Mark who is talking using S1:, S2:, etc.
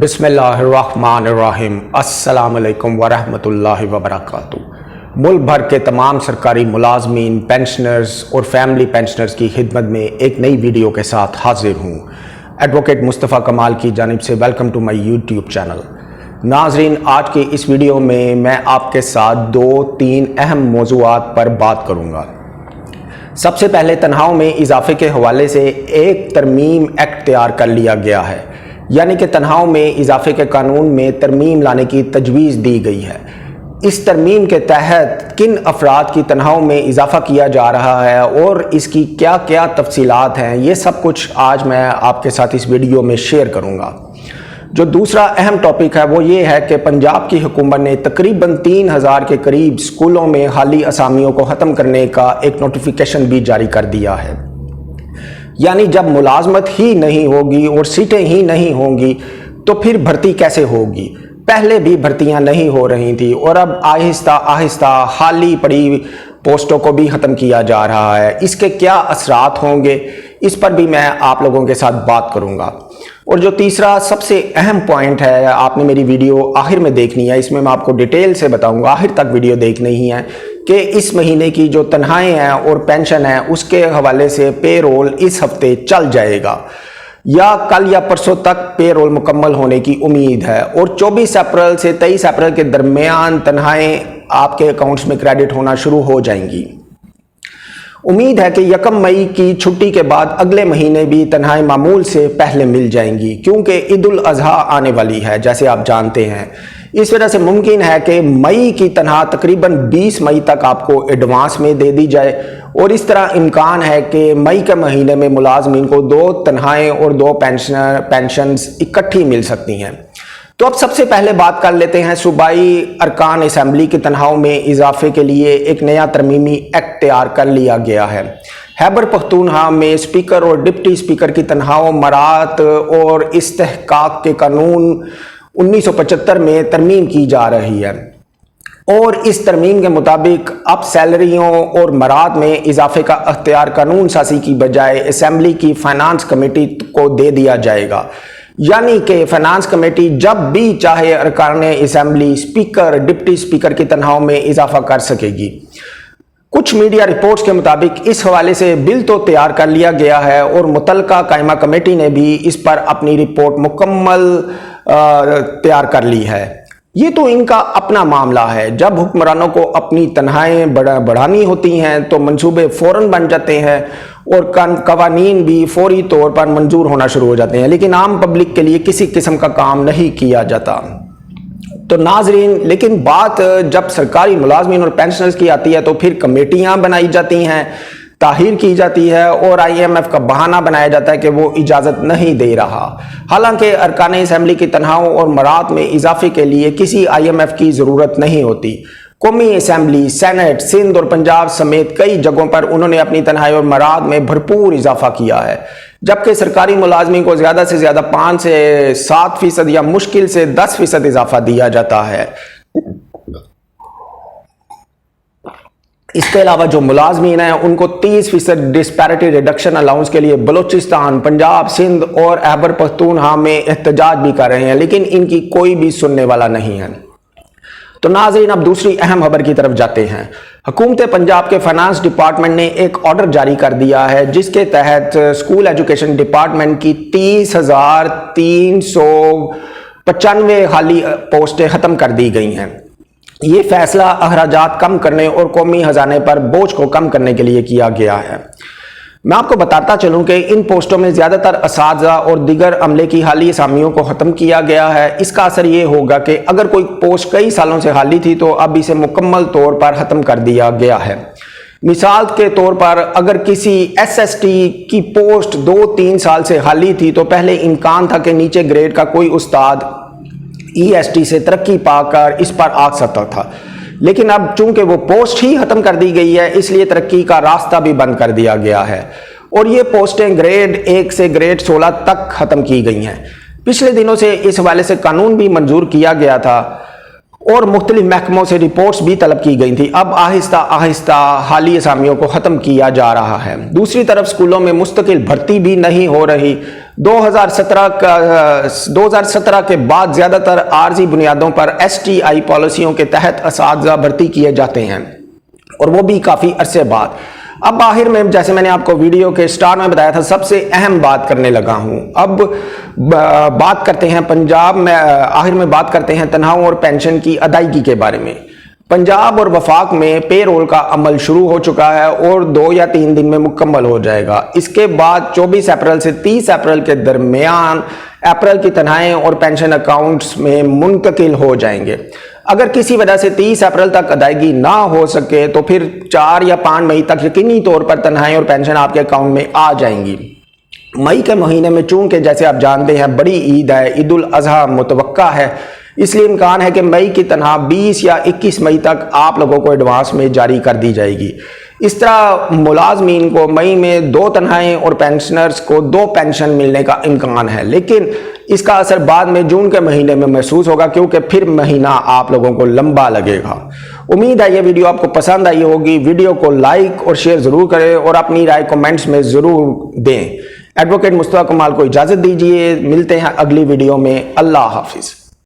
S1: बिस्मिल्लाहिर्रहमानिर्रहीम अस्सलाम वालेकुम वरहमतुल्लाहि वबरकातुहू। मुल्क भर के तमाम सरकारी मुलाजमीन, पेंशनर्स और फैमिली पेंशनर्स की खिदमत में एक नई वीडियो के साथ हाजिर हूँ। एडवोकेट मुस्तफ़ा कमाल की जानिब से welcome to my YouTube channel. नाजरीन, आज की इस वीडियो में मैं आपके साथ 2-3 अहम मौज़ूआत पर बात करूँगा। सबसे पहले तनख्वाहों में इजाफे के हवाले से एक तरमीम एक्ट तैयार कर लिया गया है, यानी कि तनख्वाहों में इजाफे के कानून में तरमीम लाने की तजवीज़ दी गई है। इस तरमीम के तहत किन अफराद की तनख्वाहों में इजाफा किया जा रहा है और इसकी क्या क्या तफसीलात हैं, ये सब कुछ आज मैं आपके साथ इस वीडियो में शेयर करूँगा। जो दूसरा अहम टॉपिक है वो ये है कि पंजाब की हुकूमत ने तकरीबन 3000 के करीब स्कूलों में खाली असामियों को ख़त्म करने का एक नोटिफिकेशन भी जारी कर दिया है। यानी जब मुलाजमत ही नहीं होगी और सीटें ही नहीं होंगी तो फिर भर्ती कैसे होगी। पहले भी भर्तियां नहीं हो रही थी और अब आहिस्ता आहिस्ता खाली पड़ी पोस्टों को भी ख़त्म किया जा रहा है। इसके क्या असरात होंगे, इस पर भी मैं आप लोगों के साथ बात करूंगा। और जो तीसरा सबसे अहम पॉइंट है, आपने मेरी वीडियो आखिर में देखनी है, इसमें मैं आपको डिटेल से बताऊंगा, आखिर तक वीडियो देखनी ही है कि इस महीने की जो तनख्वाहें हैं और पेंशन है उसके हवाले से पे रोल इस हफ्ते चल जाएगा या कल या परसों तक पे रोल मुकम्मल होने की उम्मीद है। और 24 अप्रैल से 23 अप्रैल के दरमियान तनख्वाहें आपके अकाउंट्स में क्रेडिट होना शुरू हो जाएंगी। उम्मीद है कि 1 मई की छुट्टी के बाद अगले महीने भी तनख्वाहें मामूल से पहले मिल जाएंगी, क्योंकि ईद उल अज़हा आने वाली है जैसे आप जानते हैं। इस वजह से मुमकिन है कि मई की तनख्वाह तकरीबन 20 मई तक आपको एडवांस में दे दी जाए और इस तरह इम्कान है कि मई के महीने में मुलाजमीन को 2 तनख्वाहें और 2 पेंशन्स इकट्ठी मिल सकती हैं। तो अब सबसे पहले बात कर लेते हैं सूबाई अरकान असम्बली की तनख्वाहों में इजाफे के लिए एक नया तरमीमी एक्ट तैयार कर लिया गया है। खैबर पख्तूनख्वा में स्पीकर और डिप्टी स्पीकर की तनख्वाहों, मरात और इस्तेहकाक के कानून 1975 में तरमीम की जा रही है और इस तरमीम के मुताबिक अब सैलरियों और मरात में इजाफे का अख्तियार कानून साजी की बजाय असम्बली की फाइनेंस कमेटी को दे दिया जाएगा। यानी कि फाइनेंस कमेटी जब भी चाहे अरकान असम्बली, स्पीकर, डिप्टी स्पीकर की तनख्वाहों में इजाफा कर सकेगी। कुछ मीडिया रिपोर्ट्स के मुताबिक इस हवाले से बिल तो तैयार कर लिया गया है और मुतलका कायमा कमेटी ने भी इस पर अपनी रिपोर्ट मुकम्मल तैयार कर ली है। ये तो इनका अपना मामला है। जब हुक्मरानों को अपनी तनख्वाहें बढ़ानी होती हैं तो मंसूबे फौरन बन जाते हैं और कवानीन भी फौरी तौर पर मंजूर होना शुरू हो जाते हैं, लेकिन आम पब्लिक के लिए किसी किस्म का काम नहीं किया जाता। तो नाजरीन, लेकिन बात जब सरकारी मुलाजमीन और पेंशनर्स की आती है तो फिर कमेटियां बनाई जाती हैं, ताहीर की जाती है और IMF का बहाना बनाया जाता है कि वो इजाज़त नहीं दे रहा। हालांकि अरकान असम्बली की तनख्वाहों और मरात में इजाफे के लिए किसी IMF की ज़रूरत नहीं होती। कौमी असम्बली, सेनेट, सिंध और पंजाब समेत कई जगहों पर उन्होंने अपनी तनख्वाही और मरात में भरपूर इजाफा किया है, जबकि सरकारी मुलाजमीन को ज़्यादा से ज़्यादा 5 से 7% या मुश्किल से 10% इजाफा दिया जाता है। इसके अलावा जो मुलाजमीन हैं उनको 30% डिस्पैरिटी रिडक्शन अलाउंस के लिए बलूचिस्तान, पंजाब, सिंध और खैबर पख्तूनख्वा में एहतजाज भी कर रहे हैं, लेकिन इनकी कोई भी सुनने वाला नहीं है। तो नाज़रीन, अब दूसरी अहम खबर की तरफ जाते हैं। हुकूमत पंजाब के फाइनेंस डिपार्टमेंट ने एक ऑर्डर जारी कर दिया है जिसके तहत स्कूल एजुकेशन डिपार्टमेंट की 30,395 खाली पोस्टें ख़त्म कर दी गई हैं। ये फैसला अखराजात कम करने और कौमी खजाने पर बोझ को कम करने के लिए किया गया है। मैं आपको बताता चलूं कि इन पोस्टों में ज़्यादातर असातिज़ा और दीगर अमले की हाली असामियों को ख़त्म किया गया है। इसका असर ये होगा कि अगर कोई पोस्ट कई सालों से खाली थी तो अब इसे मुकम्मल तौर पर ख़त्म कर दिया गया है। मिसाल के तौर पर अगर किसी SST की पोस्ट 2-3 साल से खाली थी तो पहले इम्कान था कि नीचे ग्रेड का कोई उस्ताद EST से तरक्की पाकर इस पर आ सकता था, लेकिन अब चूंकि वो पोस्ट ही खत्म कर दी गई है इसलिए तरक्की का रास्ता भी बंद कर दिया गया है और ये पोस्टें ग्रेड 1 से ग्रेड 16 तक खत्म की गई हैं। पिछले दिनों से इस हवाले से कानून भी मंजूर किया गया था اور مختلف محکموں سے رپورٹس بھی طلب کی گئی تھی۔ اب آہستہ آہستہ حالی اسامیوں کو ختم کیا جا رہا ہے۔ دوسری طرف اسکولوں میں مستقل بھرتی بھی نہیں ہو رہی۔ 2017 کے بعد زیادہ تر عارضی بنیادوں پر STI پالیسیوں کے تحت اساتذہ بھرتی کیے جاتے ہیں، اور وہ بھی کافی عرصے بعد۔ اب آخر میں، جیسے میں نے آپ کو ویڈیو کے سٹارٹ میں بتایا تھا، سب سے اہم بات کرنے لگا ہوں۔ اب بات کرتے ہیں پنجاب میں، آخر میں بات کرتے ہیں تنخواہوں اور پینشن کی ادائیگی کے بارے میں۔ پنجاب اور وفاق میں پے رول کا عمل شروع ہو چکا ہے اور 2 یا 3 دن میں مکمل ہو جائے گا۔ اس کے بعد 24 اپریل سے 30 اپریل کے درمیان اپریل کی تنخواہیں اور پینشن اکاؤنٹس میں منتقل ہو جائیں گے۔ اگر کسی وجہ سے 30 اپریل تک ادائیگی نہ ہو سکے تو پھر 4 یا 5 مئی تک یقینی طور پر تنخواہیں اور پینشن آپ کے اکاؤنٹ میں آ جائیں گی۔ مئی کے مہینے میں چونکہ جیسے آپ جانتے ہیں بڑی عید ہے، عید الاضحیٰ متوقع ہے، اس لیے امکان ہے کہ مئی کی تنخواہ 20 یا 21 مئی تک آپ لوگوں کو ایڈوانس میں جاری کر دی جائے گی۔ اس طرح ملازمین کو مئی میں 2 تنخواہیں اور پینشنرز کو 2 پینشن ملنے کا امکان ہے، لیکن اس کا اثر بعد میں جون کے مہینے میں محسوس ہوگا، کیونکہ پھر مہینہ آپ لوگوں کو لمبا لگے گا۔ امید ہے یہ ویڈیو آپ کو پسند آئی ہوگی۔ ویڈیو کو لائک اور شیئر ضرور کریں اور اپنی رائے کومنٹس میں ضرور دیں۔ ایڈوکیٹ مصطفیٰ کمال کو اجازت دیجیے، ملتے ہیں اگلی ویڈیو میں۔ اللہ حافظ۔